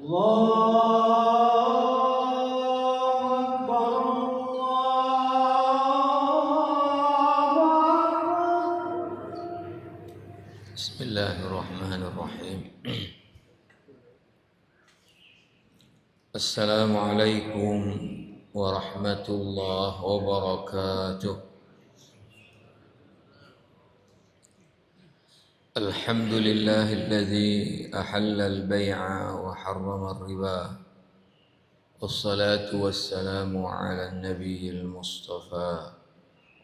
Bismillahirrahmanirrahim. Assalamualaikum warahmatullahi wabarakatuh. Alhamdulillahilladzi ahalla al-bai'a wa harrama ar-riba. Wassalatu wassalamu ala an-nabiyil mustafa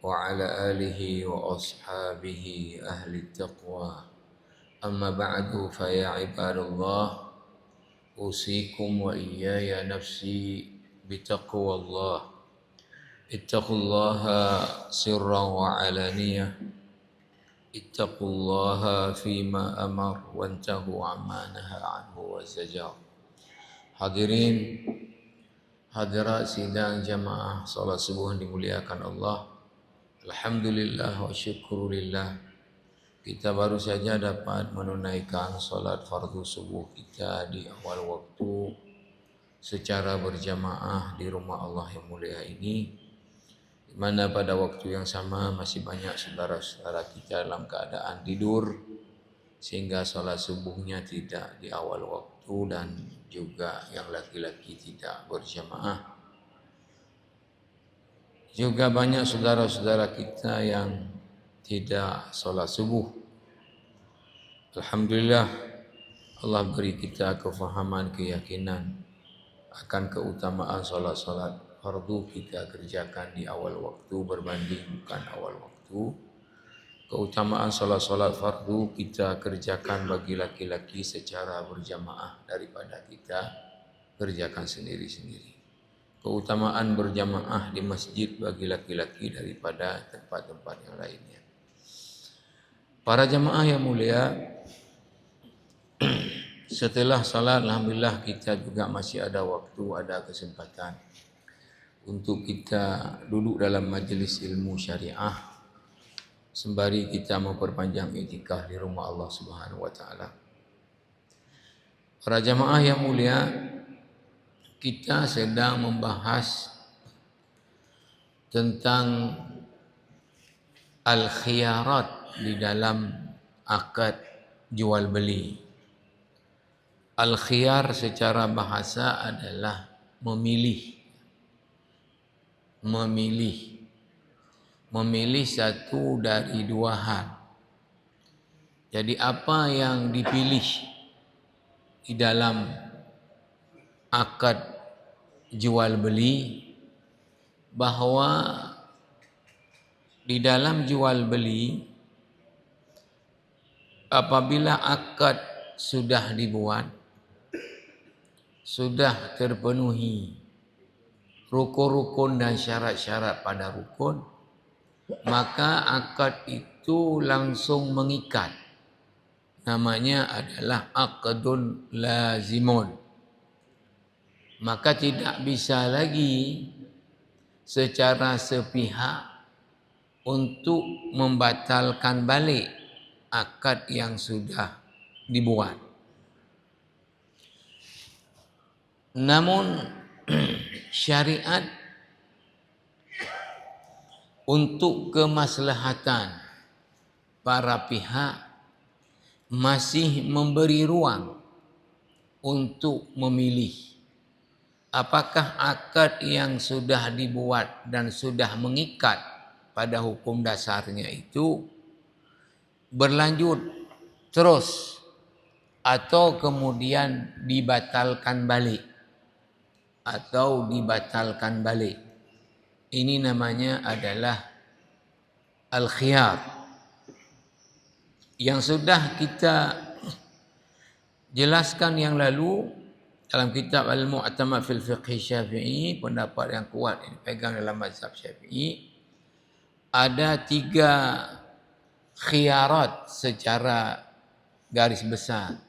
wa ala alihi wa ashabihi ahli taqwa. Amma ba'du fa ya ibadallah, usikum wa iyaya nafsi bitaqwallah. Ittaqullaha sirran wa alaniyah. Ittaqullaha fima amar wantahu amma naha anhu wa zajar. Hadirin hadirat sidang jamaah salat subuh yang dimuliakan Allah. Alhamdulillah wa syukurillah, kita baru saja dapat menunaikan salat fardu subuh kita di awal waktu secara berjamaah di rumah Allah yang mulia ini, di mana pada waktu yang sama masih banyak saudara-saudara kita dalam keadaan tidur sehingga salat subuhnya tidak di awal waktu, dan juga yang laki-laki tidak berjamaah. Juga banyak saudara-saudara kita yang tidak salat subuh. Alhamdulillah, Allah beri kita kefahaman, keyakinan akan keutamaan salat-salat fardu kita kerjakan di awal waktu berbanding bukan awal waktu. Keutamaan salat-salat fardu kita kerjakan bagi laki-laki secara berjamaah daripada kita kerjakan sendiri-sendiri. Keutamaan berjamaah di masjid bagi laki-laki daripada tempat-tempat yang lainnya. Para jamaah yang mulia, setelah salat alhamdulillah kita juga masih ada waktu, ada kesempatan untuk kita duduk dalam majlis ilmu syariah sembari kita memperpanjang iktikaf di rumah Allah Subhanahu wa taala. Para jamaah yang mulia, kita sedang membahas tentang al-khiyarat di dalam akad jual beli. Al-khiyar secara bahasa adalah memilih. Memilih satu dari dua hal. Jadi apa yang dipilih di dalam akad jual beli, bahawa di dalam jual beli apabila akad sudah dibuat, sudah terpenuhi rukun-rukun dan syarat-syarat pada rukun, maka akad itu langsung mengikat. Namanya adalah aqdun lazimun. Maka tidak bisa lagi secara sepihak untuk membatalkan balik akad yang sudah dibuat. Namun syariat untuk kemaslahatan para pihak masih memberi ruang untuk memilih apakah akad yang sudah dibuat dan sudah mengikat pada hukum dasarnya itu berlanjut terus atau kemudian dibatalkan balik. Ini namanya adalah al-khiyar. Yang sudah kita jelaskan yang lalu dalam kitab Al-Mu'tamad fil Fiqh Syafi'i, pendapat yang kuat yang dipegang dalam mazhab Syafi'i, ada 3 khiyarat secara garis besar.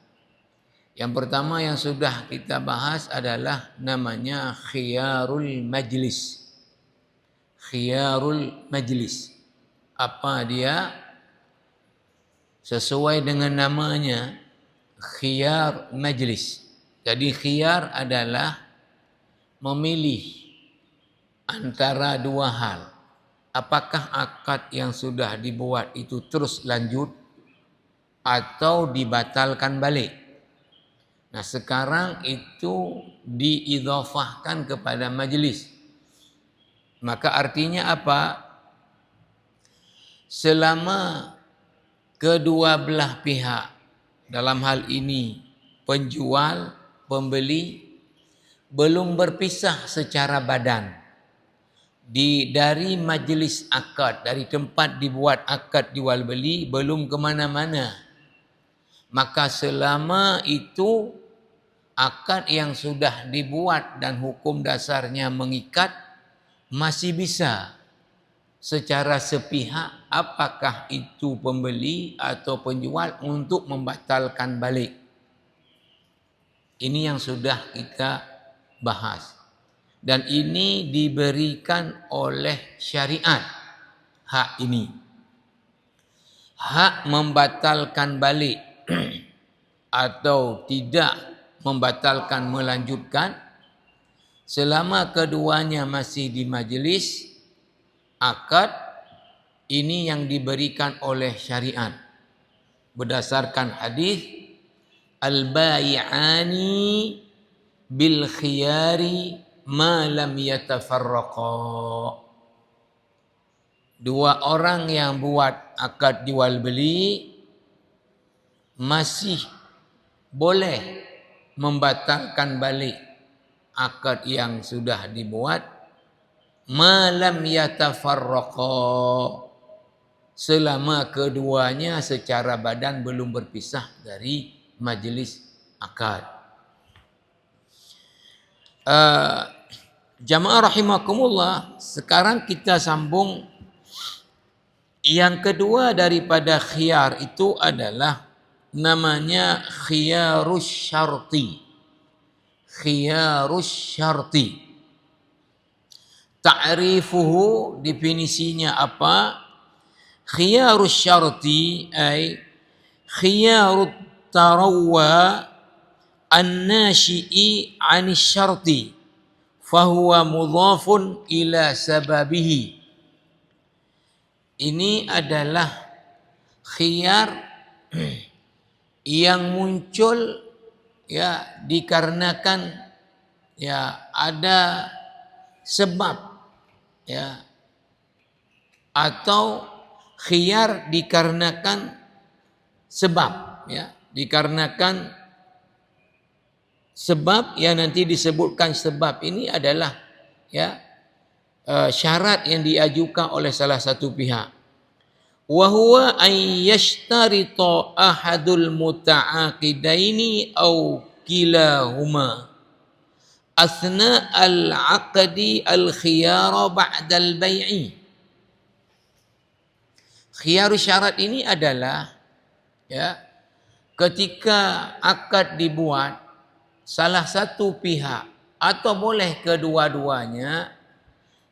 Yang pertama yang sudah kita bahas adalah namanya khiyarul majlis. Khiyarul majlis. Apa dia? Sesuai dengan namanya, khiyar majlis. Jadi khiyar adalah memilih antara dua hal. Apakah akad yang sudah dibuat itu terus lanjut atau dibatalkan balik. Nah, sekarang itu diidhafahkan kepada majlis. Maka artinya apa? Selama kedua belah pihak, dalam hal ini penjual, pembeli, belum berpisah secara badan dari majlis akad, dari tempat dibuat akad jual beli, belum ke mana-mana, maka selama itu akad yang sudah dibuat dan hukum dasarnya mengikat masih bisa secara sepihak, apakah itu pembeli atau penjual, untuk membatalkan balik. Ini yang sudah kita bahas. Dan ini diberikan oleh syariat, hak ini. Hak membatalkan balik atau tidak membatalkan melanjutkan selama keduanya masih di majlis akad, ini yang diberikan oleh syariat berdasarkan hadis al-bai'ani bil khiyari ma lam yatafarraqa. Dua orang yang buat akad jual beli masih boleh membatalkan balik akad yang sudah dibuat malam yatafarraqa, selama keduanya secara badan belum berpisah dari majlis akad. Jamaah rahimakumullah, sekarang kita sambung. Yang kedua daripada khiyar itu adalah namanya khiyarus syarti. Khiyarus syarti. Ta'rifuhu, definisinya apa? Khiyarus syarti ay khiyarut tarawwa an-nashi'i 'anis syarti fahuwa mudhafun ila sababihi. Ini adalah khiyar yang muncul ya dikarenakan ya ada sebab, ya, atau khiyar dikarenakan sebab, ya, dikarenakan sebab yang nanti disebutkan. Sebab ini adalah ya syarat yang diajukan oleh salah satu pihak. Wa huwa an yashtarita ahadul muta'aqidaini aw kilahuma asna al-aqdi al-khiyara ba'da al-bai'i. Khiyar syarat ini adalah ya ketika akad dibuat, salah satu pihak atau boleh kedua-duanya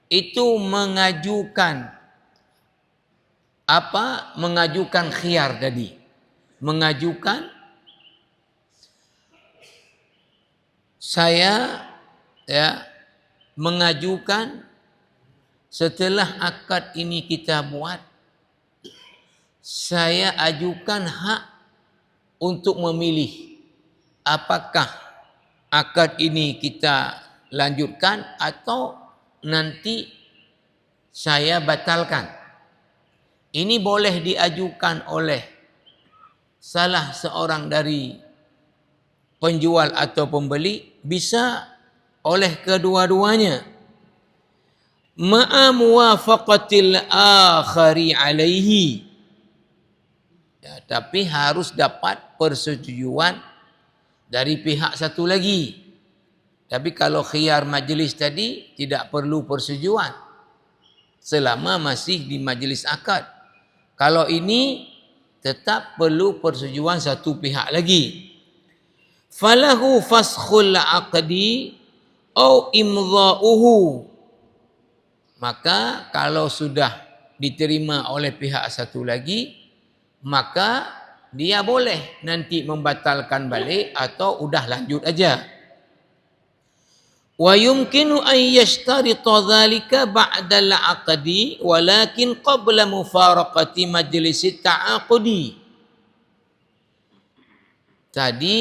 itu mengajukan apa? Mengajukan khiyar tadi. Mengajukan saya ya mengajukan setelah akad ini kita buat, saya ajukan hak untuk memilih apakah akad ini kita lanjutkan atau nanti saya batalkan. Ini boleh diajukan oleh salah seorang dari penjual atau pembeli, bisa oleh kedua-duanya. Ma'a muwafaqatil akhari alaihi. Ya, tapi harus dapat persetujuan dari pihak satu lagi. Tapi kalau khiyar majlis tadi tidak perlu persetujuan selama masih di majlis akad. Kalau ini tetap perlu persetujuan satu pihak lagi. Falahu faskhul aqdi au imdha'uhu. Maka kalau sudah diterima oleh pihak satu lagi, maka dia boleh nanti membatalkan balik atau udah lanjut aja. Wa yumkinu an yashtarita dhalika ba'da al-'aqdi walakin qabla mufaraqati majlis at-ta'aqudi. Tadi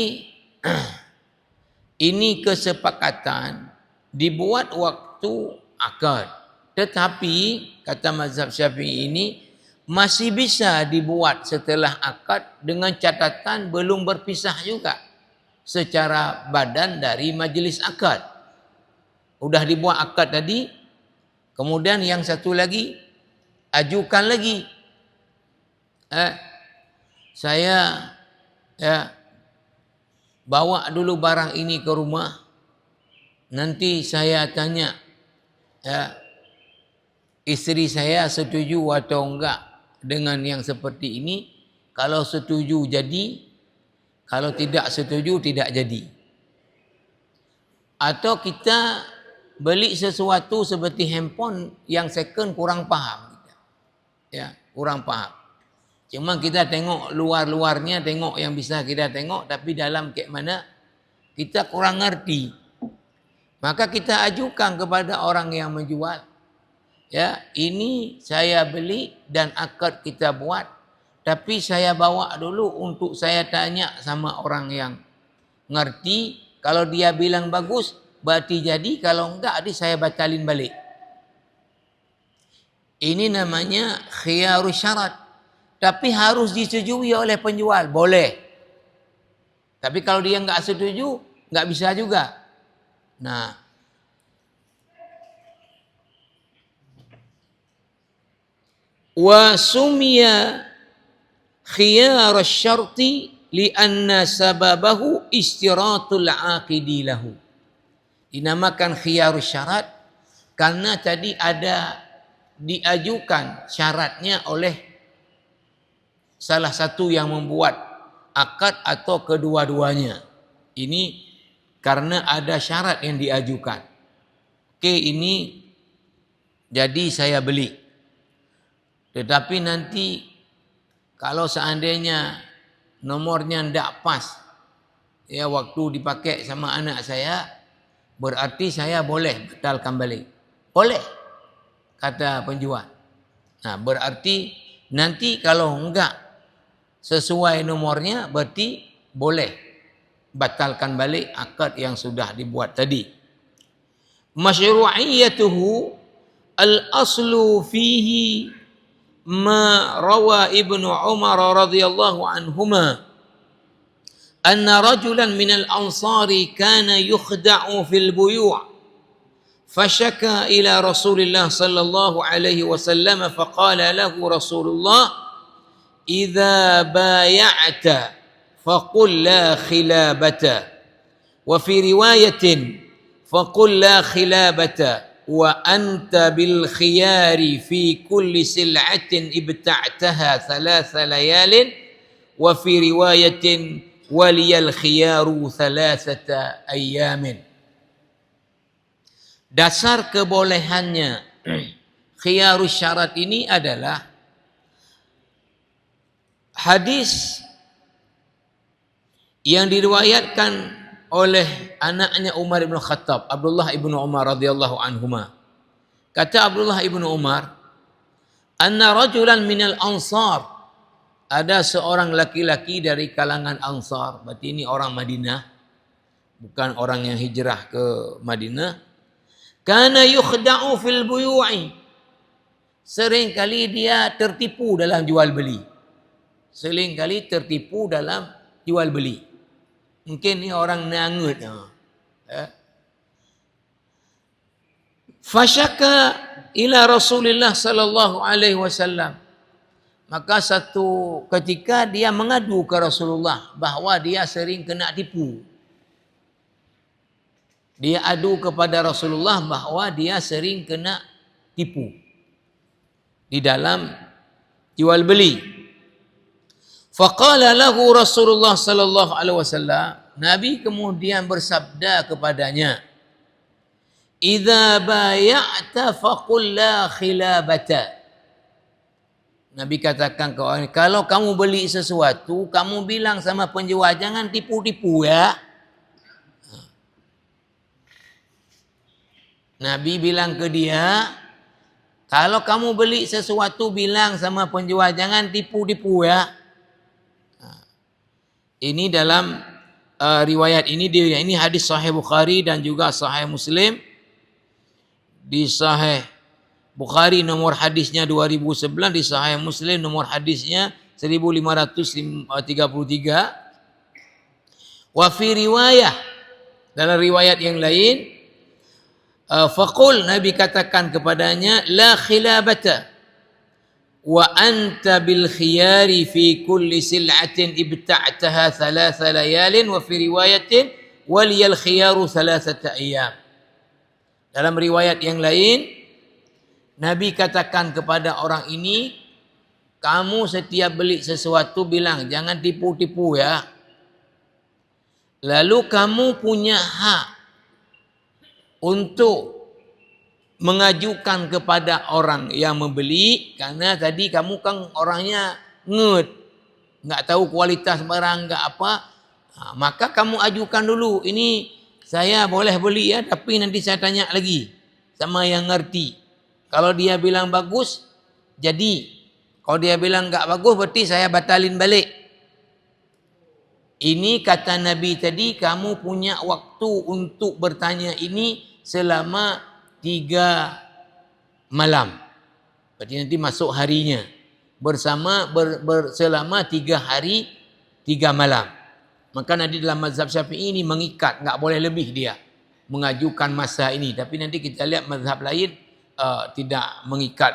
ini kesepakatan dibuat waktu akad. Tetapi kata mazhab Syafi'i ini masih bisa dibuat setelah akad dengan catatan belum berpisah juga secara badan dari majlis akad. Udah dibuat akad tadi, kemudian yang satu lagi ajukan lagi. Saya bawa dulu barang ini ke rumah. Nanti saya tanya isteri saya setuju atau enggak dengan yang seperti ini. Kalau setuju jadi, kalau tidak setuju tidak jadi. Atau kita beli sesuatu seperti handphone yang second kurang paham. Kurang paham. Cuma kita tengok luar-luarnya, tengok yang bisa kita tengok, tapi dalam kayak mana kita kurang ngerti. Maka kita ajukan kepada orang yang menjual. Ini saya beli dan akad kita buat, tapi saya bawa dulu untuk saya tanya sama orang yang ngerti. Kalau dia bilang bagus, berarti jadi. Kalau enggak, saya batalin balik. Ini namanya khiyarus syarat. Tapi harus disetujui oleh penjual. Boleh. Tapi kalau dia enggak setuju, enggak bisa juga. Nah, wa sumiya khiyarus syarti li'anna sababahu istiratul aqidi lahu. Dinamakan khiyarus syarat karena tadi ada diajukan syaratnya oleh salah satu yang membuat akad atau kedua-duanya. Ini karena ada syarat yang diajukan. Oke, ini jadi saya beli. Tetapi nanti kalau seandainya nomornya tidak pas, waktu dipakai sama anak saya, berarti saya boleh batalkan balik. Boleh, kata penjual. Nah, berarti nanti kalau enggak sesuai nomornya, berarti boleh batalkan balik akad yang sudah dibuat tadi. Masyru'iyyatuhu al-aslu fihi ma rawa Ibnu Umar radhiyallahu anhuma anna rajulan minal ansari kana yukhda'u fil buyu' fashaka ila Rasulillah sallallahu alaihi wasallam faqala lahu Rasulullah idza bay'ata faqul la khilabata wa fi riwayatin faqul la khilabata wa anta bil khiyari fi kulli sil'atin ibta'taha thalatha layalin wa fi riwayatin waliyal khiyaru thalathata ayyamin. Dasar kebolehannya khiyarus syarat ini adalah hadis yang diriwayatkan oleh anaknya Umar bin Khattab, Abdullah ibnu Umar radhiyallahu anhuma. Kata Abdullah ibnu Umar, anna rajulan minal ansar, ada seorang laki-laki dari kalangan Ansar, berarti ini orang Madinah, bukan orang yang hijrah ke Madinah. Kana yukhda'u fil buyu'i, sering kali dia tertipu dalam jual beli. Sering kali tertipu dalam jual beli. Mungkin ni orang nangut. Fashaka ila Rasulullah sallallahu alaihi wasallam. Maka satu ketika dia mengadu ke Rasulullah bahawa dia sering kena tipu. Dia adu kepada Rasulullah bahawa dia sering kena tipu di dalam jual beli. Faqala lahu Rasulullah sallallahu alaihi wasallam, Nabi kemudian bersabda kepadanya, "Idza bay'ata faqul la khilabata." Nabi katakan ke orang, kalau kamu beli sesuatu, kamu bilang sama penjual, jangan tipu-tipu ya. Nabi bilang ke dia, kalau kamu beli sesuatu, bilang sama penjual, jangan tipu-tipu ya. Ini dalam riwayat ini hadis Sahih Bukhari dan juga Sahih Muslim. Di Sahih Bukhari nomor hadisnya 2011, di Sahih Muslim nomor hadisnya 1533. Wa fi riwayah, dalam riwayat yang lain, faqul, Nabi katakan kepadanya, la khilabata wa anta bil khiyari fi kulli sil'atin ibta'taha thalatha layalin, wa fi riwayatin waliyal khiyaru thalathata ayyam. Dalam riwayat yang lain, Nabi katakan kepada orang ini, kamu setiap beli sesuatu bilang, jangan tipu-tipu ya. Lalu kamu punya hak untuk mengajukan kepada orang yang membeli, karena tadi kamu kan orangnya nggak tahu kualitas barang, nggak apa. Maka kamu ajukan dulu, ini saya boleh beli ya, tapi nanti saya tanya lagi sama yang ngerti. Kalau dia bilang bagus, jadi. Kalau dia bilang enggak bagus, berarti saya batalin balik. Ini kata Nabi tadi, kamu punya waktu untuk bertanya ini selama 3 malam. Berarti nanti masuk harinya. Selama 3 hari, 3 malam. Maka nanti dalam mazhab Syafi'i ini mengikat, enggak boleh lebih dia mengajukan masa ini. Tapi nanti kita lihat mazhab lain, tidak mengikat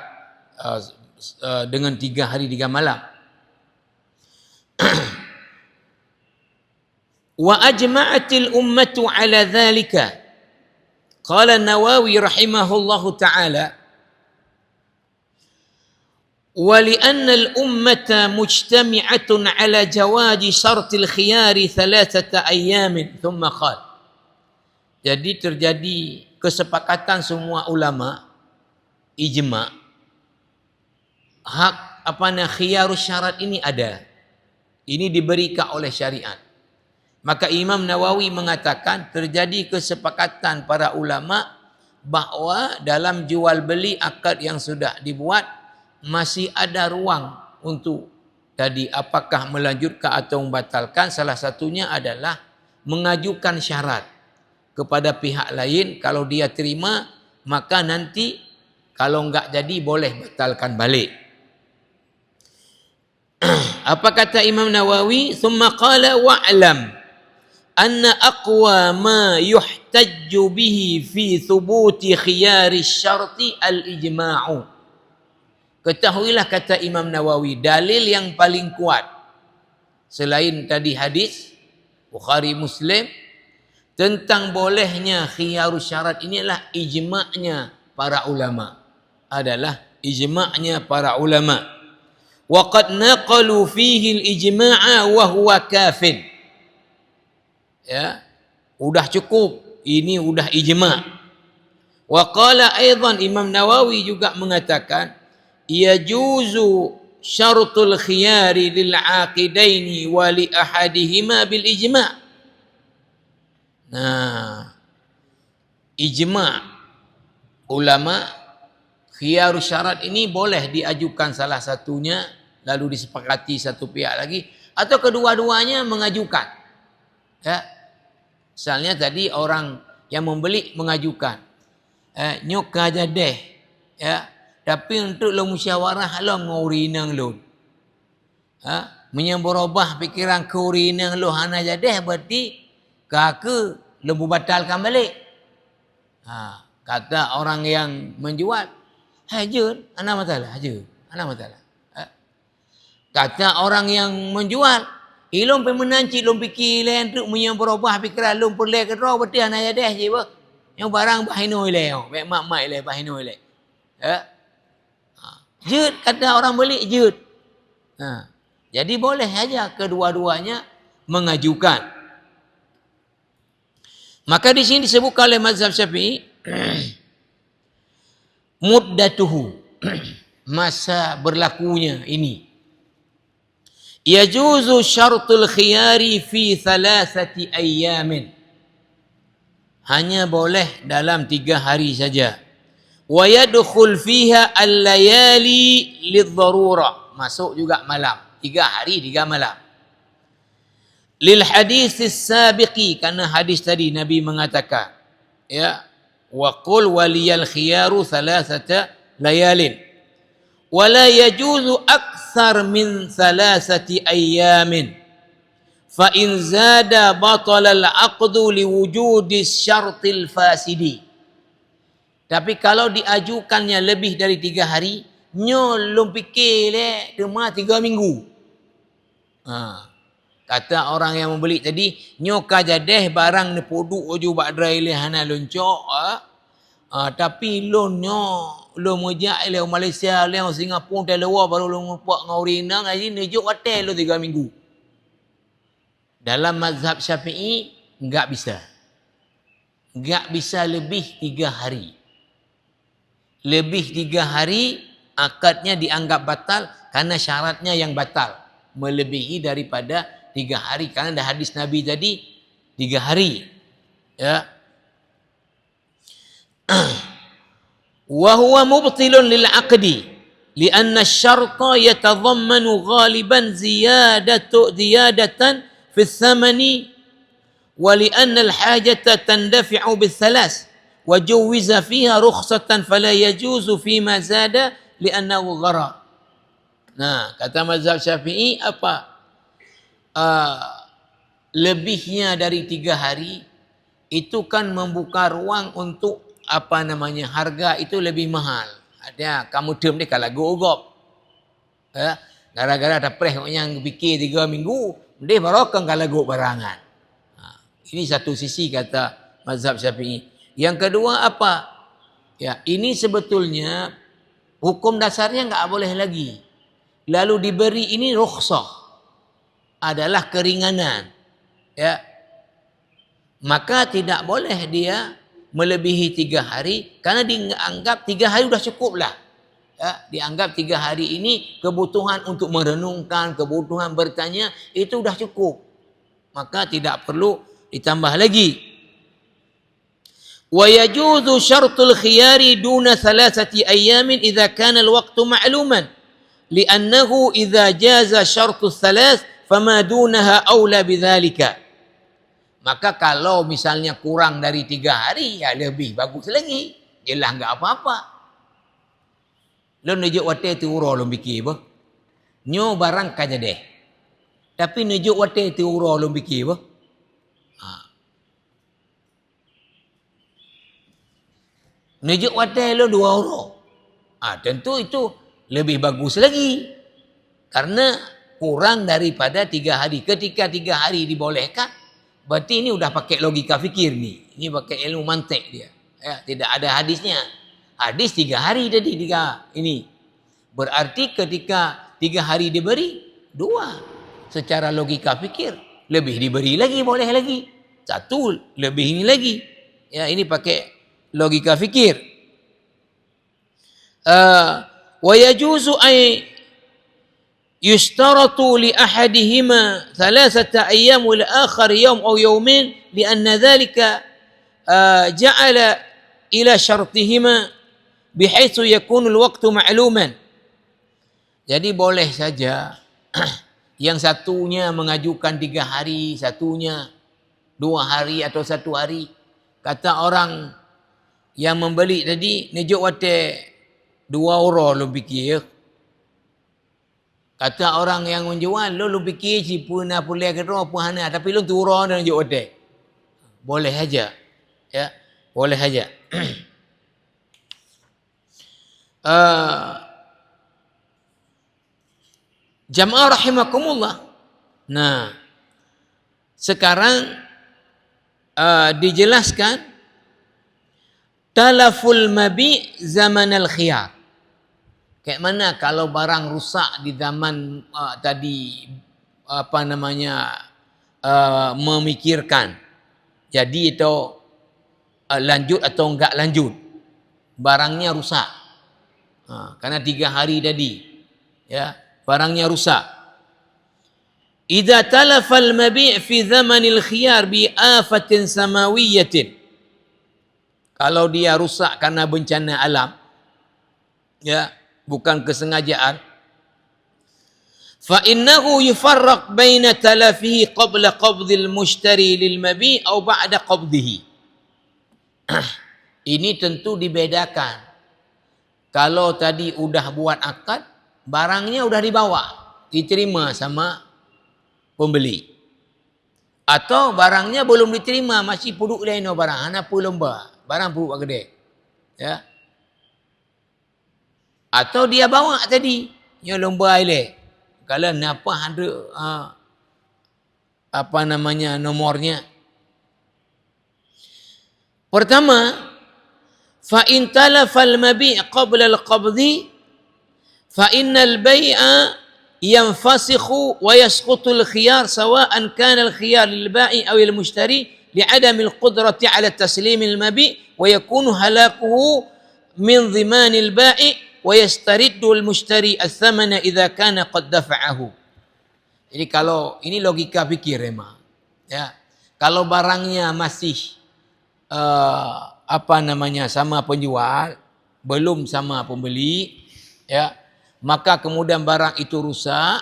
dengan 3 hari 3 malam. Wa ajma'atil ummatu ala dhalika. Qala Nawawi rahimahullahu ta'ala, wa li'anna al-ummata mujtami'atun ala jawazi syartil khiyari 3 ayyamin, thumma qala. Jadi terjadi kesepakatan semua ulama, ijma, hak khiyarus syarat ini ada. Ini diberikan oleh syariat. Maka Imam Nawawi mengatakan terjadi kesepakatan para ulama bahawa dalam jual beli akad yang sudah dibuat masih ada ruang untuk tadi apakah melanjutkan atau membatalkan. Salah satunya adalah mengajukan syarat kepada pihak lain. Kalau dia terima, maka nanti kalau enggak jadi boleh batalkan balik. Apa kata Imam Nawawi? Thumma qala wa'lam anna aqwa ma yuhtajju bihi fi thubuti khiyari syarti al-ijma'u. Ketahuilah, kata Imam Nawawi, dalil yang paling kuat selain tadi hadis Bukhari Muslim tentang bolehnya khiyarus syarat ini adalah ijma'nya para ulama. Wa qad naqalu fihi al-ijma'a wa huwa kafin. Ya, udah cukup, ini udah ijma'. Wa qala aidan, Imam Nawawi juga mengatakan, yajuzu syaratul khiyari lil aqidaini wa li ahadihima bil ijma'. Nah, ijma' ulama, khiyarus syarat ini boleh diajukan salah satunya, lalu disepakati satu pihak lagi, atau kedua-duanya mengajukan. Ya, misalnya tadi orang yang membeli mengajukan, nyok aja deh, ya, tapi untuk lo musyawarah lo ngurinang lo, menyeberubah pikiran kurinang lo hana aja deh, berarti kaki lo batalkan balik. Kata orang yang menjual, hajur, ana masalah, hajur, ana masalah. Kata orang yang menjual, ilum pe menanci lum fikir lain tu menyeberubah pikiran lum perle ke ro, berarti ana aja deh je bah. Yang barang bahino ile, baik mak ile bahino ile. Jud, kata orang beli jud. Jadi boleh saja kedua-duanya mengajukan. Maka di sini disebutkan oleh mazhab Syafi'i muddatuhu. masa berlakunya ini. Yajuzu syartul khiyari fi thalathati ayyamin. Hanya boleh dalam 3 hari saja. Wa yadkhul fiha al-layali lidh-dharurah. Masuk juga malam. 3 hari 3 malam. Lil hadis as-sabiqi, karena hadis tadi Nabi mengatakan, ya, wa qul waliyal khiyaru thalathata layalin. Wa la yajuzu akthar min thalathati ayyamin. Fa in zada batala al-aqdu liwujudi syartil fasidi. Tapi kalau diajukannya lebih dari 3 hari, nyo lum fikir cuma 3 minggu. Kata orang yang membeli tadi, nyo kajadeh barang ne poduk ojo badrai le hana loncok. Tapi lo nyo lo mojak le Malaysia le Singapura te luar baru lo ngpak ngaurina ngaji nejuk hotel lo 3 minggu. Dalam mazhab Syafi'i enggak bisa. Enggak bisa lebih 3 hari. Lebih 3 hari akadnya dianggap batal karena syaratnya yang batal. Melebihi daripada 3 hari. Karena ada hadis Nabi tadi 3 hari. Ya. Wa huwa mubtilun lil aqdi lianna asy-syarta yatadhammanu ghaliban ziyadatan fi thamani wa lianna al-hajata tandafi'u bil-thalas wa juwiza fiha rukhsatan fala yajuzu fima zada liannahu gharar. Nah, kata mazhab Syafi'i apa? Lebihnya dari 3 hari itu kan membuka ruang untuk harga itu lebih mahal. Ada kamu term dia kalau gogop. Ya, gara-gara ada preh yang fikir 3 minggu, dia barokang kalau gogop barangan. Ini satu sisi kata mazhab Syafi'i. Yang kedua apa? Ya, ini sebetulnya hukum dasarnya enggak boleh lagi. Lalu diberi ini rukhsah. Adalah keringanan, ya, maka tidak boleh dia melebihi 3 hari karena dianggap 3 hari sudah cukup lah, ya, dianggap 3 hari ini kebutuhan untuk merenungkan, kebutuhan bertanya itu sudah cukup, maka tidak perlu ditambah lagi. Wa yajuzu syartul khiyari duna 3 ayyamin idza kana al-waqtu ma'luman li'annahu idza jaza syartus 3 fama dunaha aula bidzalika. Maka kalau misalnya kurang dari 3 hari, ya lebih bagus lagi. Jelah enggak apa-apa. Lo nujuk wate tu uro lo fikir apa? Nyo barang kaja deh. Tapi nujuk wate tu uro lo fikir apa? Nujuk wate lo 2 euro. Tentu itu lebih bagus lagi. Karena kurang daripada 3 hari. Ketika 3 hari dibolehkan, berarti ini udah pakai logika fikir nih. Ini pakai ilmu mantik dia. Ya, tidak ada hadisnya. Hadis 3 hari tadi 3 ini. Berarti ketika 3 hari diberi 2. Secara logika fikir lebih diberi lagi, boleh lagi. 1 lebih ini lagi. Ya, ini pakai logika fikir. Wa yajuzu ay yushtaratu li ahadihima 3 ayyam wal akhar yawm aw yawmin lianna dhalika ja'ala ila syartihima bihaitsu yakunu al-waqtu ma'luman. Jadi boleh saja yang satunya mengajukan 3 hari, satunya 2 hari atau 1 hari. Kata orang yang membeli tadi, nejuk wate 2 euro lo fikir. Kata orang yang menjual, lo fikir si puna pulih ke roh puhana, tapi lo turun dan nunjuk odeh. Boleh aja. Ya, boleh aja. Jamaah rahimakumullah. Nah, sekarang dijelaskan talaful mabi zaman al-khiyar. Kayak mana kalau barang rusak di zaman tadi memikirkan. Jadi itu lanjut atau enggak lanjut. Barangnya rusak. Karena 3 hari tadi, ya, barangnya rusak. Idza talafa al-mabi' fi zamanil khiyar bi afatin samawiyatin. Kalau dia rusak karena bencana alam, ya, bukan kesengajaan, fa innahu yufarraq baina talafihi qabla qabdil mushtari lil mabi' aw ba'da qabdihi. Ini tentu dibedakan. Kalau tadi udah buat akad, barangnya udah dibawa, diterima sama pembeli. Atau barangnya belum diterima, masih puduk lain barang, hana pulomba, barang puduk gede. Ya. Atau dia bawa tadi, nya lomba ile. Kalau napa ada nomornya. Pertama, fa in talafa al-mabi' qabla al-qabdi fa innal bay'a yanfasikhu wa yasqutu al-khiyar sawa'an kana al-khiyar lil-ba'i aw al-mushtari li'adam al-qudrati 'ala taslim al-mabi' wa yakunu halakuhu min dhiman al-ba'i wa yastariddu al-mushtari al-thamana idza kana qad dafa'ahu. Jadi kalau ini logika fikir memang, ya. Kalau barangnya masih sama penjual, belum sama pembeli, ya, maka kemudian barang itu rusak,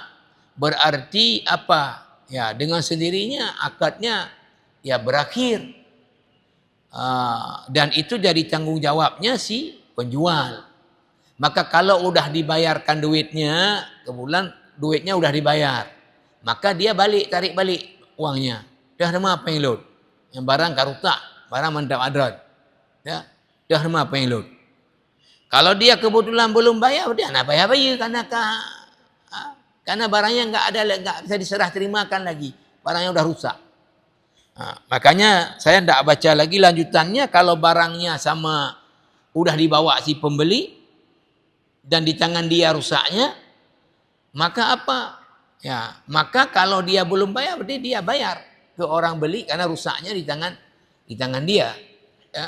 berarti apa? Ya, dengan sendirinya akadnya ya berakhir. Dan itu jadi tanggung jawabnya si penjual. Maka kalau udah dibayarkan duitnya, kemudian duitnya udah dibayar, maka dia tarik balik uangnya. Dah nama apa yang load? Yang barang karutak, barang mantap adrat. Ya, dah nama apa yang load? Kalau dia kebetulan belum bayar, dia nak bayar karena barangnya enggak bisa diserah terimakan lagi. Barangnya udah rusak. Makanya saya tidak baca lagi lanjutannya. Kalau barangnya sama udah dibawa si pembeli dan di tangan dia rusaknya, maka apa? Ya, maka kalau dia belum bayar, berarti dia bayar ke orang beli karena rusaknya di tangan dia. Ya.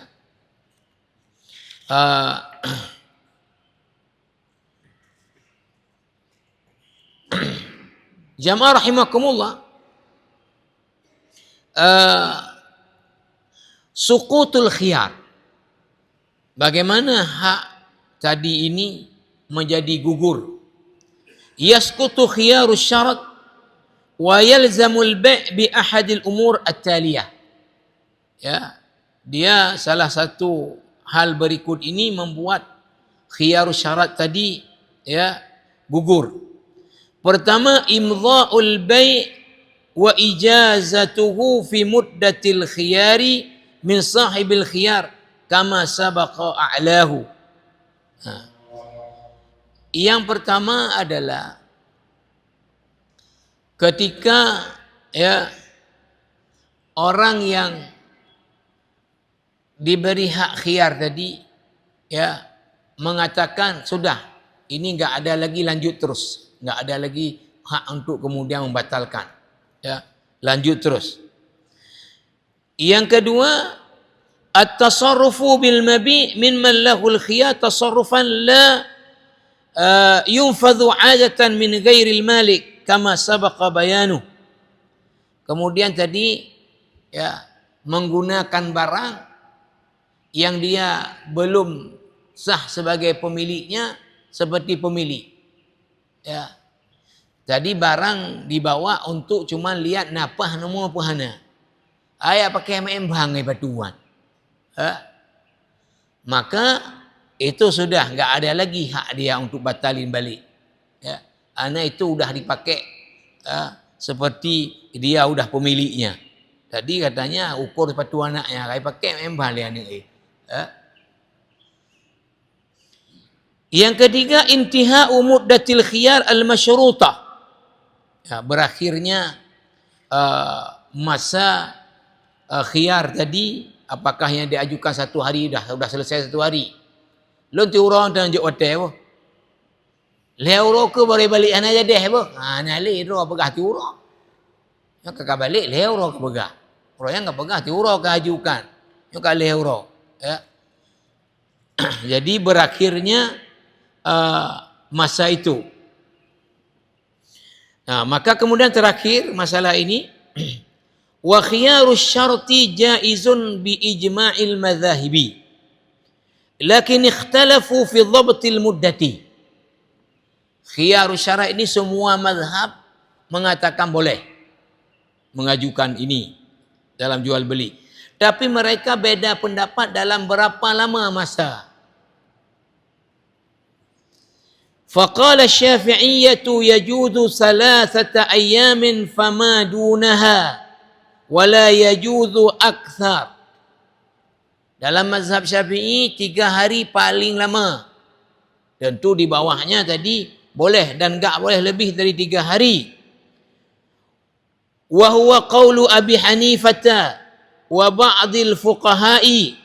Jamaah rahimakumullah, suqutul khiyar. Bagaimana hak tadi ini menjadi gugur? Yasqutu khiyarus syarat wa yalzamul bai' bi ahadil umur at-taliyah. Ya, dia salah satu hal berikut ini membuat khiyarus syarat tadi, ya, gugur. Pertama, imdha'ul bai' wa ijazatuhu fi muddatil khiyari min sahibil khiyar kama sabaqa a'lahu. Yang pertama adalah ketika, ya, orang yang diberi hak khiyar tadi, ya, mengatakan sudah, ini enggak ada lagi lanjut terus, enggak ada lagi hak untuk kemudian membatalkan, ya, lanjut terus. Yang kedua, at-tasarrufu bil mabi' mimman lahu al-khiyar tasarrufan la yunfadhu 'adatan min ghairil malik kama sabaqa bayanu. Kemudian tadi, ya, menggunakan barang yang dia belum sah sebagai pemiliknya seperti pemilik. Ya. Tadi barang dibawa untuk cuma lihat napah nomor puhana. Ayah pakai bang batuan. Maka itu sudah enggak ada lagi hak dia untuk batalin balik. Ya. Anak itu udah dipakai seperti dia udah pemiliknya. Tadi katanya ukur sepatu anaknya, kai pakai bang dia ni. Yang ketiga, intihau muddatil khiyar al-masyrutah. Ya, berakhirnya masa khiyar tadi, apakah yang diajukan 1 hari sudah selesai 1 hari. Lonti orang dan jok hotel. Leuro ke boleh balik ana jadi apa? Ana le ro pegah ti urang. Yang kakak balik leuro ke pegah. Orang yang enggak pegah ti urang ke ajukan. Yang ka leuro, ya. Jadi berakhirnya masa itu. Maka kemudian terakhir masalah ini wa khiyarus syarti jaizun bi ijma'il madzahibi lakin ikhtalafu fi dhabtil muddati. Khiyarus syarat ini semua mazhab mengatakan boleh mengajukan ini dalam jual beli, tapi mereka beda pendapat dalam berapa lama masa. Faqala Syafi'iyyatu yajuzu 3 ayyamin fama dunaha wa la yajuzu akthar. Dalam mazhab Syafi'i 3 hari paling lama. Tentu di bawahnya tadi boleh dan enggak boleh lebih dari 3 hari. Wa huwa qawlu Abi Hanifah wa ba'dil fuqaha'i.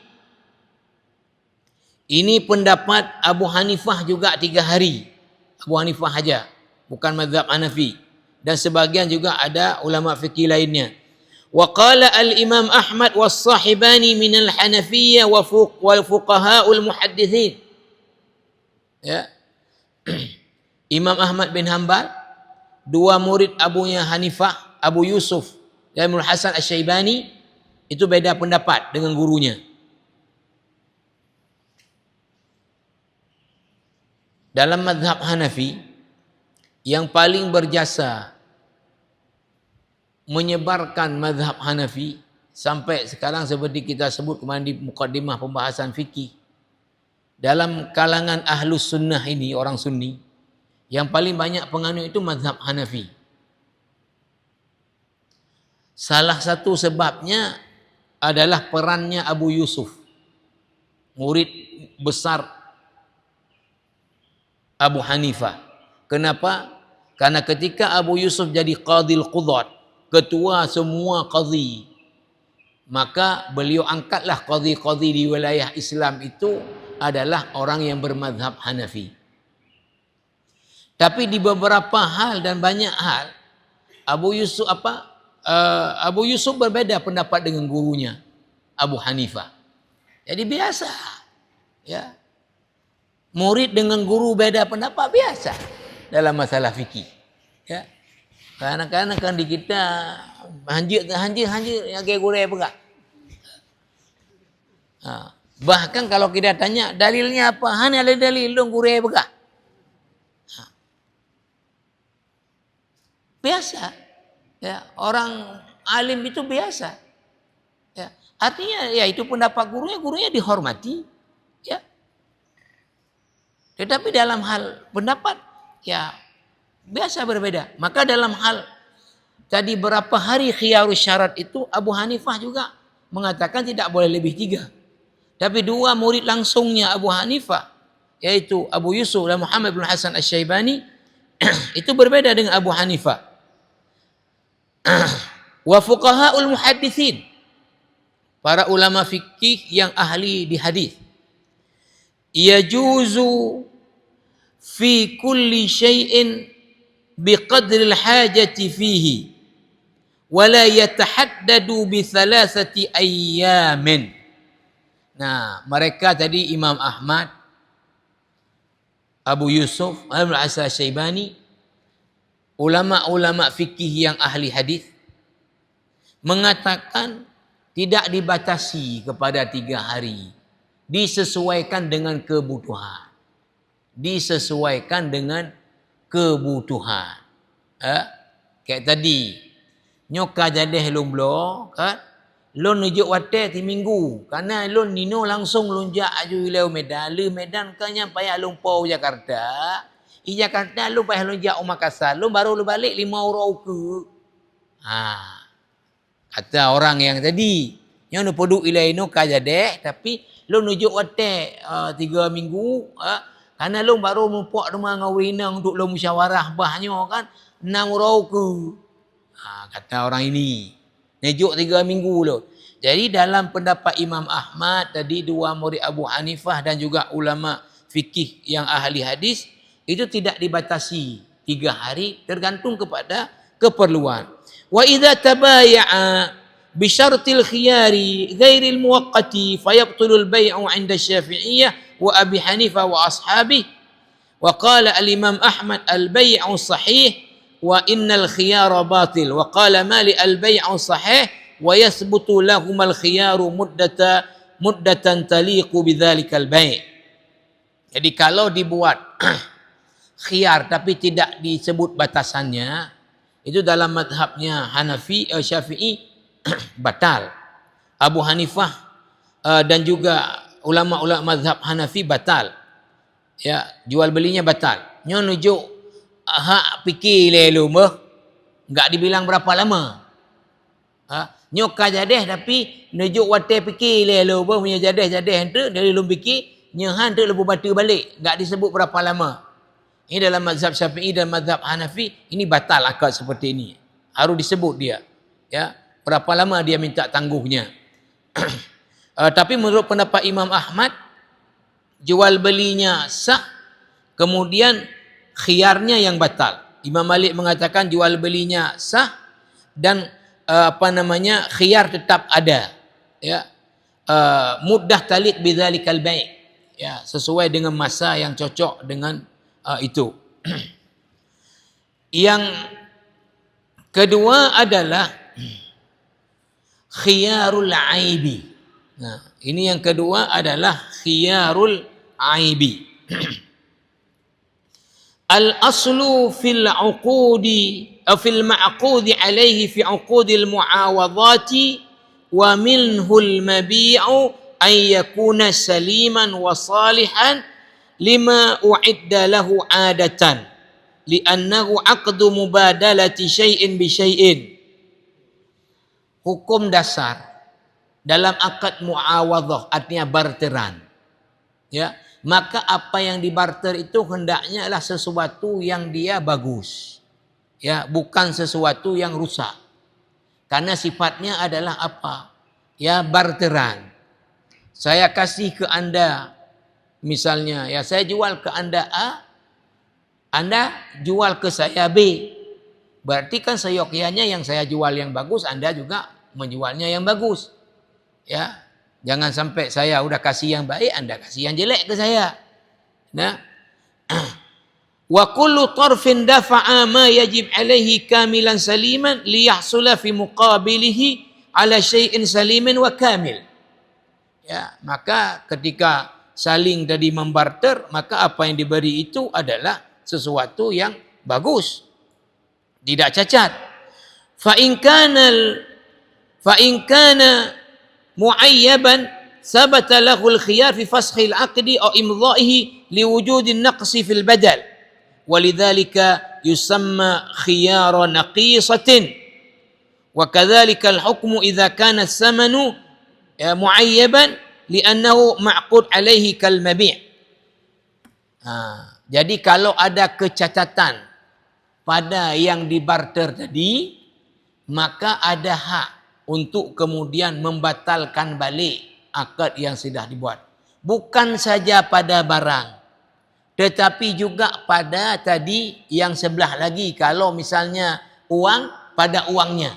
Ini pendapat Abu Hanifah juga 3 hari. Abu Hanifah saja, bukan mazhab Hanafi, dan sebagian juga ada ulama fikih lainnya. Wa qala al-Imam Ahmad was-sahibani min al-Hanafiyyah wal fuqaha'ul muhaddithin. Ya. Imam Ahmad bin Hanbal, 2 murid Abunya Hanifah, Abu Yusuf dan Ibnu Hasan Asy-Syaibani, itu beda pendapat dengan gurunya. Dalam mazhab Hanafi, yang paling berjasa menyebarkan mazhab Hanafi sampai sekarang seperti kita sebut kemarin di mukaddimah pembahasan fikih, dalam kalangan ahlus sunnah ini, orang sunni, yang paling banyak penganut itu mazhab Hanafi. Salah satu sebabnya adalah perannya Abu Yusuf, murid besar Abu Hanifah. Kenapa? Karena ketika Abu Yusuf jadi qadil qudat, ketua semua qadhi, maka beliau angkatlah qadhi-qadhi di wilayah Islam itu adalah orang yang bermazhab Hanafi. Tapi di beberapa hal dan banyak hal, Abu Yusuf berbeda pendapat dengan gurunya Abu Hanifah. Jadi biasa, ya. Murid dengan guru beda pendapat biasa dalam masalah fikih. Ya. Kadang-kadang kan di kita hanjir yang kayak gurih pegak. Bahkan kalau kita tanya dalilnya apa, hanya ada dalil dong gurih pegak. Biasa. Ya, orang alim itu biasa. Ya. Artinya ya itu pendapat gurunya dihormati. Ya. Tetapi dalam hal pendapat, ya biasa berbeda. Maka dalam hal tadi berapa hari khiyarus syarat itu, Abu Hanifah juga mengatakan tidak boleh lebih 3. Tapi 2 murid langsungnya Abu Hanifah, yaitu Abu Yusuf dan Muhammad bin Hasan Asy-Syaibani, itu berbeda dengan Abu Hanifah. Wa fuqaha'ul muhadditsin, para ulama fikih yang ahli di hadis, yajuzu fi kulli syai'in biqadri al-hajati fihi wa la yatahaddadu bi 3 ayyamin. Nah, mereka tadi Imam Ahmad, Abu Yusuf, Ibnu Hasan Asy-Syaibani, ulama-ulama fikih yang ahli hadis mengatakan tidak dibatasi kepada 3 hari. Disesuaikan dengan kebutuhan. Disesuaikan dengan kebutuhan. Kayak tadi, nyoka jadeh lun blo, kan? Lun nujuk wate ti minggu. Karena lun nino langsung lunjak aju wilayah Medan. Le Medan kan nyampai lun pau Jakarta. I Jakarta lu payah lunjak Makassar. Lu baru lu balik 5 orang ke. Kata orang yang tadi, yang nu poduk wilayah ino ka jadeh, tapi lu nujuk wate 3 minggu, karena lu baru mempuak rumah ngawina untuk lu musyawarah bahnya kan 6 orang ke. Kata orang ini, nujuk 3 minggu lu. Jadi dalam pendapat Imam Ahmad tadi, 2 murid Abu Hanifah dan juga ulama fikih yang ahli hadis, itu tidak dibatasi 3 hari, tergantung kepada keperluan. Wa idza tabaya'a bisyartil khiyari ghairil muwaqqati fayabtulul bai'u 'inda Syafi'iyyah wa Abi Hanifah wa ashabi Wa qala al-Imam Ahmad al-bay'u sahih wa innal khiyara batil. Wa qala Malik al-bay'u sahih wa yathbutu lahum al-khiyaru muddatan taliqu bidzalikal bai'. Jadi kalau dibuat khiyar tapi tidak disebut batasannya, itu dalam madhabnya Syafi'i batal. Abu Hanifah dan juga ulama-ulama mazhab Hanafi batal. Ya, jual belinya batal. Nyo nujuk hak fikir lelu mah enggak dibilang berapa lama. Nyo ka jadeh tapi nujuk wate fikir lelu mah punya jadeh hente dari lum fikir nyo han tu lebu batu balik, enggak disebut berapa lama. Ini dalam mazhab Syafi'i dan mazhab Hanafi, ini batal akad seperti ini. Harus disebut dia. Ya, berapa lama dia minta tangguhnya. Tapi menurut pendapat Imam Ahmad, jual belinya sah, kemudian khiyarnya yang batal. Imam Malik mengatakan jual belinya sah dan khiyar tetap ada. Ya, muddah taliq bidzalikal bai'. Ya, sesuai dengan masa yang cocok dengan itu. Yang kedua adalah khiyarul aibi. Nah, ini yang kedua adalah khiyarul aibi. Al-aslu fil uqudi fil ma'qudi alaihi fi uqudil muawadati wa minhul mabi'u an yakuna saliman wa salihan lima u'idda lahu adatan li'annahu aqdu mubadalati syai'in bi syai'in. Hukum dasar dalam akad muawadhah artinya barteran. Ya, maka apa yang dibarter itu hendaknya adalah sesuatu yang dia bagus. Ya, bukan sesuatu yang rusak. Karena sifatnya adalah apa? Ya, barteran. Saya kasih ke Anda misalnya, ya saya jual ke Anda A, Anda jual ke saya B. Berarti kan seyogyanya yang saya jual yang bagus, Anda juga menjualnya yang bagus. Ya, jangan sampai saya udah kasih yang baik, Anda kasih yang jelek ke saya. Nah, wa kullu tarfin dafa'a ma yajib alaihi kamilan saliman liyahsula fi muqabilihi ala syai'in salimin wa kamil. Ya, maka ketika saling tadi membarter, maka apa yang diberi itu adalah sesuatu yang bagus, tidak cacat. Fa in kana muayyaban sabata lahu al-khiyar fi faskhil aqdi aw imdha'ihi liwujudi an-naqsi fil badal walidzalika yusamma khiyara naqisatin wa kadzalika al-hukmu idza kana as-samanu muayyaban li'annahu ma'qud alaihi kal mabi'. Jadi kalau ada kecacatan pada yang dibarter tadi, maka ada hak untuk kemudian membatalkan balik akad yang sudah dibuat. Bukan saja pada barang, tetapi juga pada tadi yang sebelah lagi. Kalau misalnya uang, pada uangnya.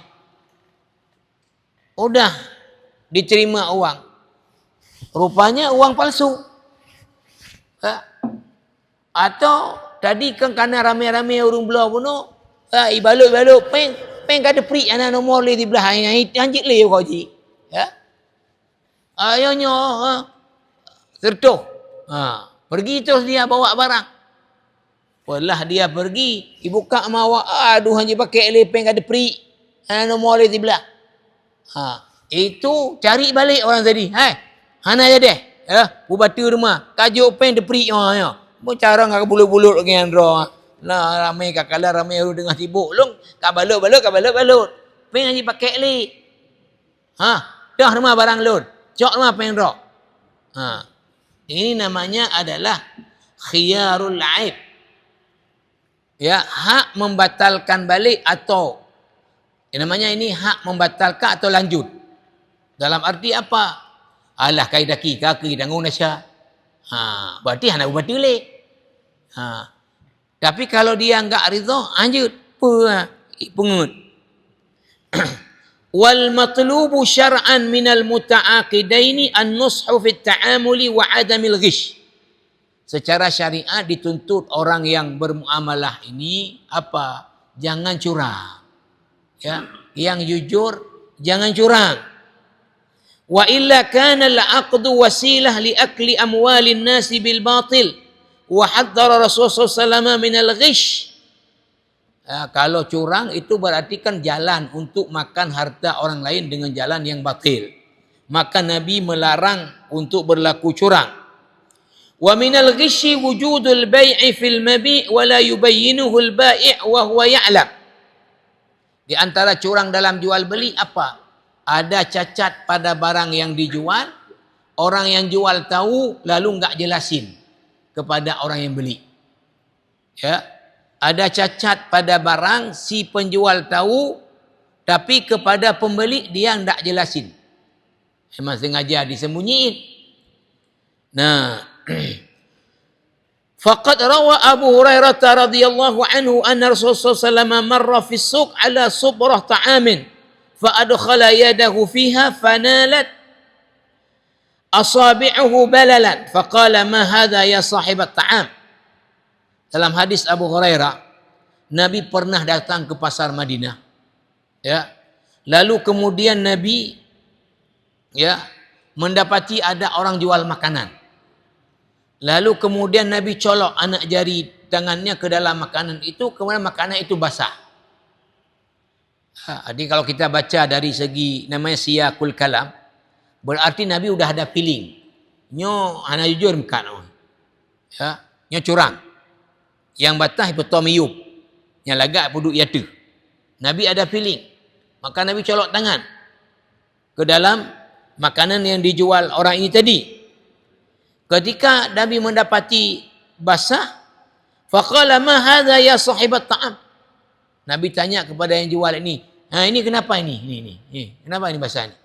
Udah diterima uang, rupanya uang palsu. Atau tadi kan karena rame-rame orang belah puno, ibalut-balut peng kada pri ana nomor le di belah anjit le kau ji. Ya. Ayonya tertuh. Pergi terus dia bawa barang. Setelah dia pergi, dibuka mawa, aduh hanya pakai le peng kada pri. Ana nomor le di belah. Itu cari balik orang tadi. Hai, hana aja deh. Ya, bubatu rumah. Kajuk peng de pri ya. Mo cara ngak bulut-bulut dengan andro. Nah, ramai kakala ramai orang dengar sibuk. Long, kabalut-balut. Peng aja pakai le. Dah rumah barang lur. Cok rumah peng ro. Ini namanya adalah khiyarul aib. Ya, hak membatalkan balik atau namanya ini hak membatalkan atau lanjut. Dalam arti apa? Alah kaidah kaki dangun nasya. Berarti hana ubati le. Tapi kalau dia enggak ridha, lanjut. Pungut. Wal matlubu syar'an minal muta'aqidaini an-nushu fi at-ta'amuli wa 'adamil ghish. secara syariat dituntut orang yang bermuamalah ini apa? Jangan curang. Ya, yang jujur jangan curang. Wa illa kana al-'aqdu wasilah li akli amwalin nasi bil batil wa haddara Rasulullah sallallahu min al-ghish. Kalau curang itu berarti kan jalan untuk makan harta orang lain dengan jalan yang batil. Maka Nabi melarang untuk berlaku curang. Wa min al-ghishi wujudul bai'i fil mabi' wa la yubayyinuhu al-bai' wa huwa ya'lam. Di antara curang dalam jual beli apa? Ada cacat pada barang yang dijual, orang yang jual tahu lalu enggak jelasin kepada orang yang beli. Ya, ada cacat pada barang, si penjual tahu tapi kepada pembeli dia enggak jelasin. Memang sengaja disembunyiin. Nah, faqad rawa Abu Hurairah radhiyallahu anhu anna Rasulullah sallallahu alaihi wasallam marra fi as-suq ala subrah ta'amin fa adkhala yadahu fiha fanalat asabi'uhu balalan faqala ma hadha ya sahib at-ta'am. Dalam hadis Abu Hurairah, Nabi pernah datang ke pasar Madinah. Ya. Lalu kemudian Nabi mendapati ada orang jual makanan. Lalu kemudian Nabi colok anak jari tangannya ke dalam makanan itu, kemudian makanan itu basah. Jadi kalau kita baca dari segi namanya siyakul kalam, berarti Nabi sudah ada feeling. Nyo ana jujur makan. Ya, nyo curang. Yang batah betul miyup. Yang lagak puduk yata. Nabi ada feeling. Maka Nabi colok tangan ke dalam makanan yang dijual orang ini tadi. Ketika Nabi mendapati basah, faqala ma hadza ya sahibat ta'am. Nabi tanya kepada yang jual ini, ini kenapa ini? Ini. Kenapa ini basah ini?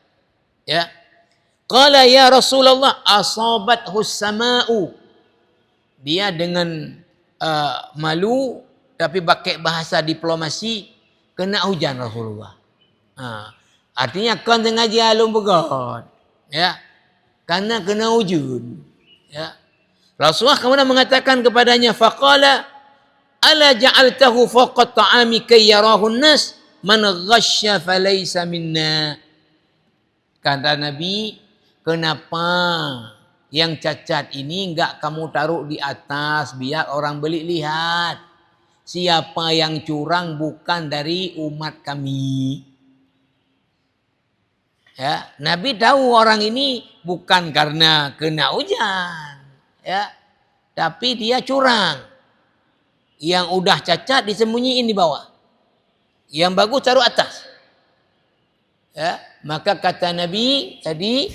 Ya. Qala ya Rasulullah asabathu sama'u. Dia dengan malu tapi pakai bahasa diplomasi, kena hujan Rasulullah. Artinya kan sengaja alum begot. Ya. Karena kena hujan. Ya. Rasulullah kemudian mengatakan kepadanya, faqala ala ja'altahu fawqa ta'ami kay yarahu an-nas man ghashya falaysa minna. Kata Nabi, kenapa yang cacat ini enggak kamu taruh di atas biar orang beli lihat. Siapa yang curang bukan dari umat kami. Ya, Nabi tahu orang ini bukan karena kena hujan, ya, tapi dia curang. Yang udah cacat disembunyiin di bawah. Yang bagus taruh atas. Ya, maka kata Nabi tadi,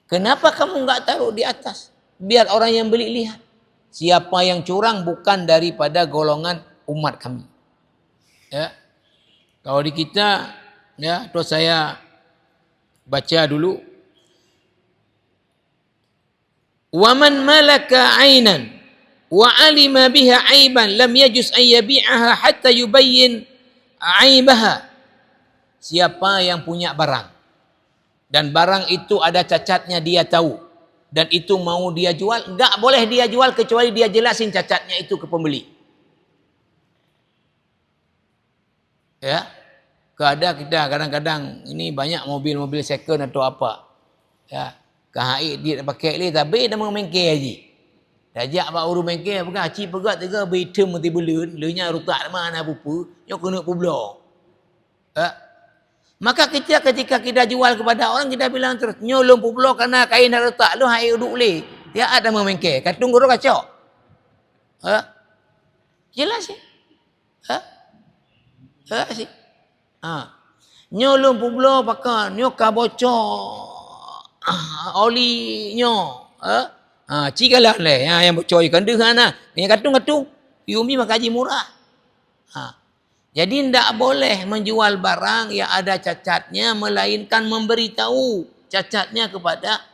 kenapa kamu enggak taruh di atas? Biar orang yang beli lihat. Siapa yang curang bukan daripada golongan umat kami. Ya. Kalau di kita, ya, terus saya baca dulu. Wa man malaka 'ainan wa 'alima biha 'aiban lam yajuz an yabi'aha hatta yubayyin 'aibaha. Siapa yang punya barang dan barang itu ada cacatnya dia tahu dan itu mau dia jual, enggak boleh dia jual kecuali dia jelasin cacatnya itu ke pembeli. Ya. Ada kita kadang-kadang ini banyak mobil-mobil second atau apa. Ya. KHI dia pakai ni tapi dia mengmengke aja. Dajak pak urus mengke bukan acik pegat tiga betem mati belun, leunya rutak mana pupu, nyo kena publo. Ya. Maka ketika kita jual kepada orang kita bilang terus nyolong publo karena kain dah retak lu hai uduk le. Dia ada mengmengke, katung guru kacau. Ha? Jelas ya? Ha? Sih. Nyolong publo pakai nyo ka bocor. Oli nyo. Cikalah le yang bocor ikan deh ana. Yang katung Yumi makaji murah. Jadi tidak boleh menjual barang yang ada cacatnya melainkan memberitahu cacatnya kepada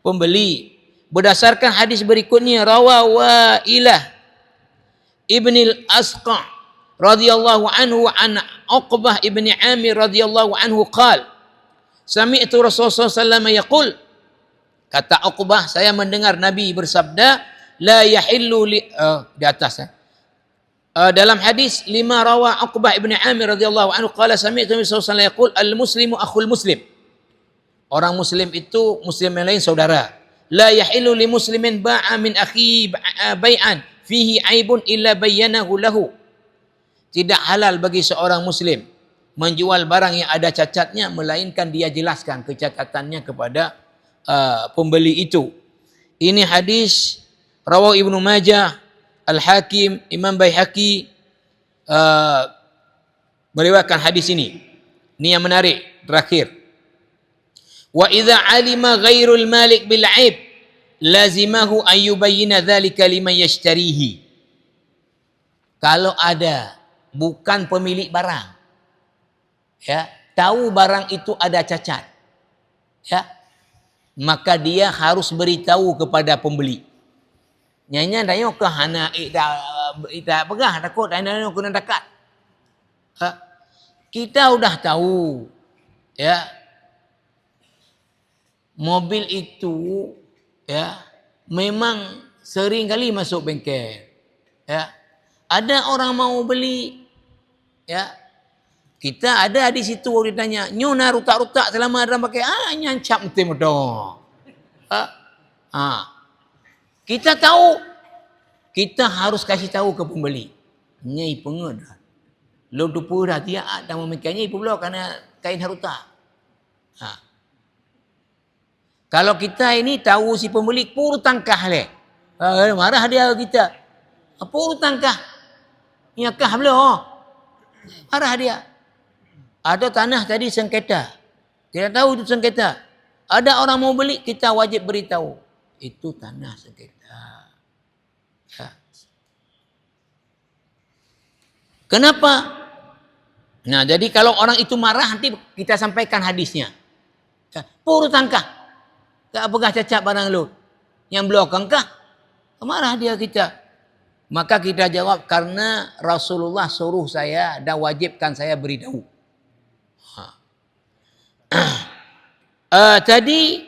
pembeli. Berdasarkan hadis berikutnya, rawahu Ilah ibn al-Asqa radhiyallahu anhu an Uqbah ibn Amir radhiyallahu anhu qala sami'tu Rasulullah sallallahu alaihi wasallam yaqul, kata Uqbah, saya mendengar Nabi bersabda, la yahillu li di atas dalam hadis lima rawa Uqbah ibn Amir radhiyallahu anhu qala sami'tu Nabi sallallahu alaihi wasallam yaqul al-muslimu akhul muslim. Orang muslim itu muslim yang lain saudara. La yahillu li muslimin ba'a min akhi bai'an fihi aibun illa bayyanahu lahu. Tidak halal bagi seorang muslim menjual barang yang ada cacatnya melainkan dia jelaskan kecacatannya kepada pembeli itu. Ini hadis rawahu Ibnu Majah, Al-Hakim, Imam Baihaqi meriwayatkan hadis ini. Ini yang menarik terakhir. Wa idza alima ghairul malik bil aib lazimahu an yubayyana dzalika liman yashtarihi. Kalau ada bukan pemilik barang, ya, tahu barang itu ada cacat, ya, maka dia harus beritahu kepada pembeli. Nyanya dah ke hana ita pegah takut hana kena dekat. Kita udah tahu, ya, mobil itu, ya, memang sering kali masuk bengkel, ya. Ada orang mau beli, ya, kita ada di situ dia tanya, "Nyona rutak-rutak selama ada pakai nyancap mesti motor." Kita tahu, kita harus kasih tahu ke pembeli. Nyai pengod. Lo dupu dah dia ada memikirnya ibu belah kerana kain harutak. Kalau kita ini tahu si pembeli pur tangkah leh. Marah dia kita. Pur tangkah. Ya kah belah. Marah dia. Ada tanah tadi sengketa. Kita tahu itu sengketa. Ada orang mau beli, kita wajib beritahu. Itu tanah sengketa. Ya. Kenapa? Nah, jadi kalau orang itu marah, nanti kita sampaikan hadisnya. Ya. Pur tangkah. Tak pegah cacat barang lu. Yang belakang kah? Marah dia kita. Maka kita jawab, karena Rasulullah suruh saya dan wajibkan saya beritahu. Tadi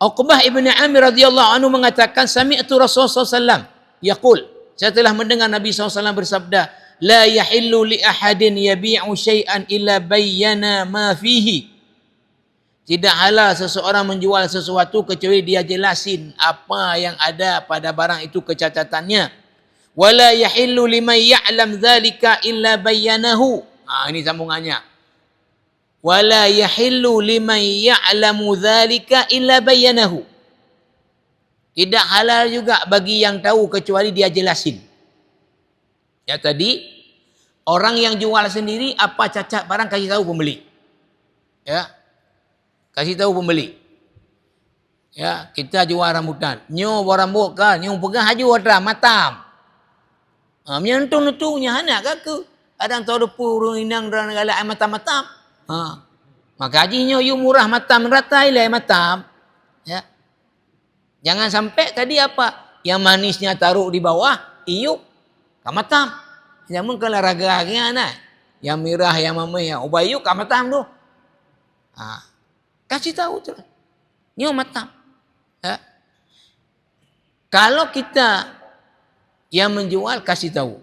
Uqbah ibn Amir radhiyallahu anhu mengatakan, sami'tu Rasulullah SAW yaqul, saya telah mendengar Nabi SAW bersabda, la yahillu li ahadin yabi'u syai'an illa bayyana ma fihi. Tidak halal seseorang menjual sesuatu kecuali dia jelasin apa yang ada pada barang itu kecacatannya. Wala yahillu liman ya'lam dzalika illa bayyanahu. Ini sambungannya. Wala yahillu liman ya'lamu dzalika illa bayyanahu. Tidak halal juga bagi yang tahu kecuali dia jelasin. Ya tadi orang yang jual sendiri apa cacat barang kasih tahu pembeli. Ya. Kasih tahu pembeli. Ya, kita jual rambutan. Nyo rambut kan, nyo pegang haju ada matam. Menyentuh nutunya anak ke? Kadang tahu depu inang dan galak matam-matam. Maka haji nyo yu murah matam ratai le matam. Ya. Jangan sampai tadi apa? Yang manisnya taruh di bawah, iup ka matam. Jangan kalau raga-raga nah. Yang merah yang mamai yang ubayuk ka matam tu. Kasih tahu tu. Nyo matam. Ya. Kalau kita yang menjual kasih tahu.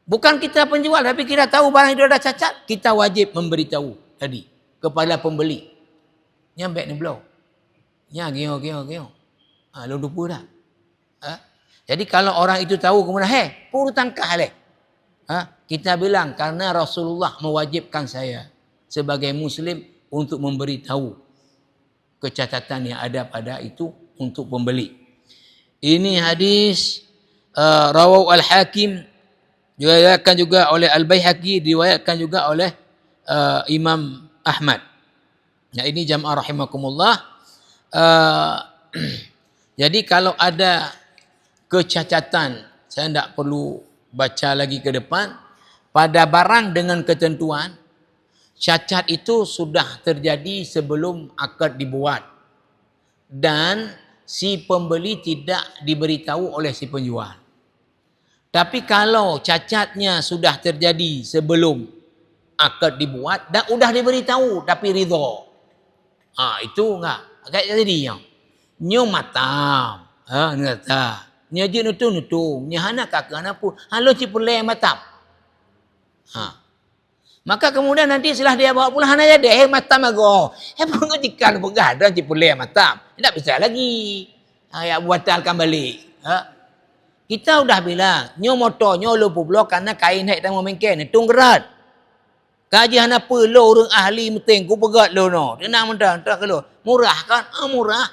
Bukan kita penjual tapi kita tahu barang itu ada cacat, kita wajib memberitahu tadi kepada pembeli. Nyampe ni belau. Nya gio. Lu dupu dah. Jadi kalau orang itu tahu kemudian pur tangkah leh. Kita bilang karena Rasulullah mewajibkan saya sebagai muslim untuk memberitahu kecacatan yang ada pada itu untuk pembeli. Ini hadis rawahu Al-Hakim, diriwayatkan juga oleh Al-Baihaqi, diriwayatkan juga oleh Imam Ahmad. Ya, ini jamaah rahimakumullah. Jadi kalau ada kecacatan, saya tidak perlu baca lagi ke depan, pada barang dengan ketentuan cacat itu sudah terjadi sebelum akad dibuat dan si pembeli tidak diberitahu oleh si penjual. Tapi kalau cacatnya sudah terjadi sebelum akad dibuat dan sudah diberitahu tapi ridha, itu enggak kayak jadi yang nyo matam, ni kata Nya je nutung. Nya hana kakak hana pun. Halo cipulai matam. Maka kemudian nanti setelah dia bawa pulang hana jadi matam ago. Pengajikan begadang cipulai matam. Tak bisa lagi. Ya batalkan balik. Kita udah bilang, nyo motor nyo lupa blok karena kain hek tang mengken tung gerat. Kaji hana perlu orang ahli meting ku pegat lo no. Dia nak mentah ke lo. Murah kan? Murah.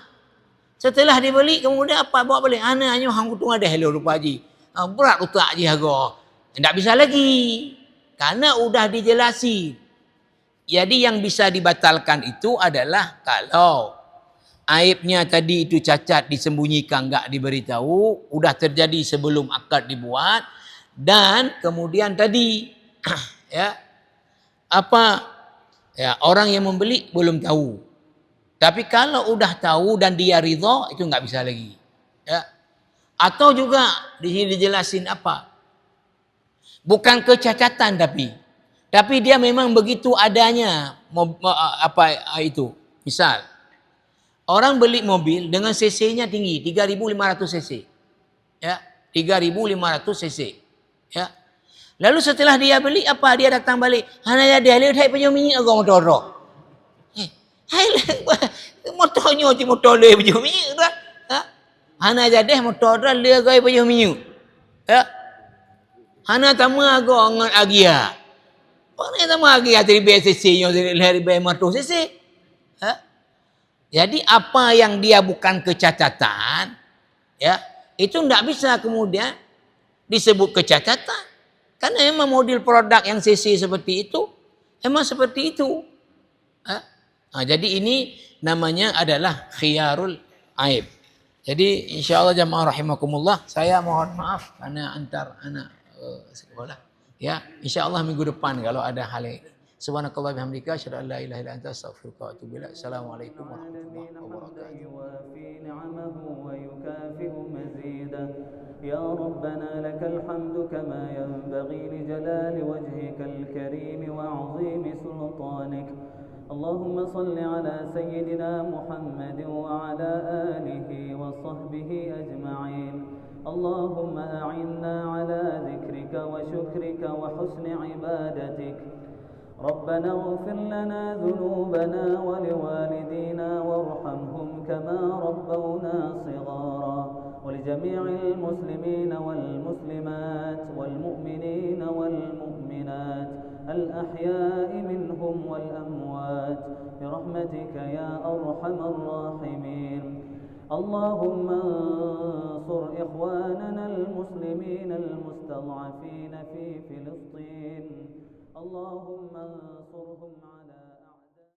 Setelah dibeli kemudian apa bawa balik? Hana nyo hang kutung ada hello rupa haji. Berat utak je harga. Tak bisa lagi. Karena udah dijelasi. Jadi yang bisa dibatalkan itu adalah kalau aibnya tadi itu cacat disembunyikan, enggak diberitahu, udah terjadi sebelum akad dibuat, dan kemudian tadi orang yang membeli belum tahu. Tapi kalau udah tahu dan dia ridha, itu enggak bisa lagi. Atau juga di sini dijelasin apa? Bukan kecacatan tapi dia memang begitu adanya itu. Misal orang beli mobil dengan cc-nya tinggi, 3.500 cc. 3.500 cc. Lalu setelah dia beli apa? Dia datang balik. Hana dia lihat hai punya minyak agak motor. Hai motornya je motor le punya minyak dah. Hana jadi motor dah le gay punya minyak. Hana tama agak ngan agia. Pana tama agia 3 cc nya 3.500 cc. Jadi apa yang dia bukan kecacatan, itu tidak bisa kemudian disebut kecacatan. Karena memang model produk yang CC seperti itu, memang seperti itu. Jadi ini namanya adalah khiyarul aib. Jadi insyaAllah jamaah rahimakumullah, saya mohon maaf karena antar anak sekolah. InsyaAllah minggu depan kalau ada hal ini. Subhanakallah bihamdika asyhadu an la ilaha illa anta astaghfiruka wa atubu ilaik. Assalamualaikum warahmatullahi wabarakatuh. يا ربنا لك الحمد كما ينبغي لجلال وجهك الكريم وعظيم سلطانك. اللهم صل على سيدنا محمد وعلى آله وصحبه أجمعين. اللهم أعنا على ذكرك وشكرك وحسن عبادتك. ربنا اغفر لنا ذنوبنا ولوالدينا وارحمهم كما ربونا صغارا، ولجميع المسلمين والمسلمات والمؤمنين والمؤمنات الأحياء منهم والأموات برحمتك يا أرحم الراحمين. اللهم انصر إخواننا المسلمين المستضعفين في فلسطين. اللهم انصرهم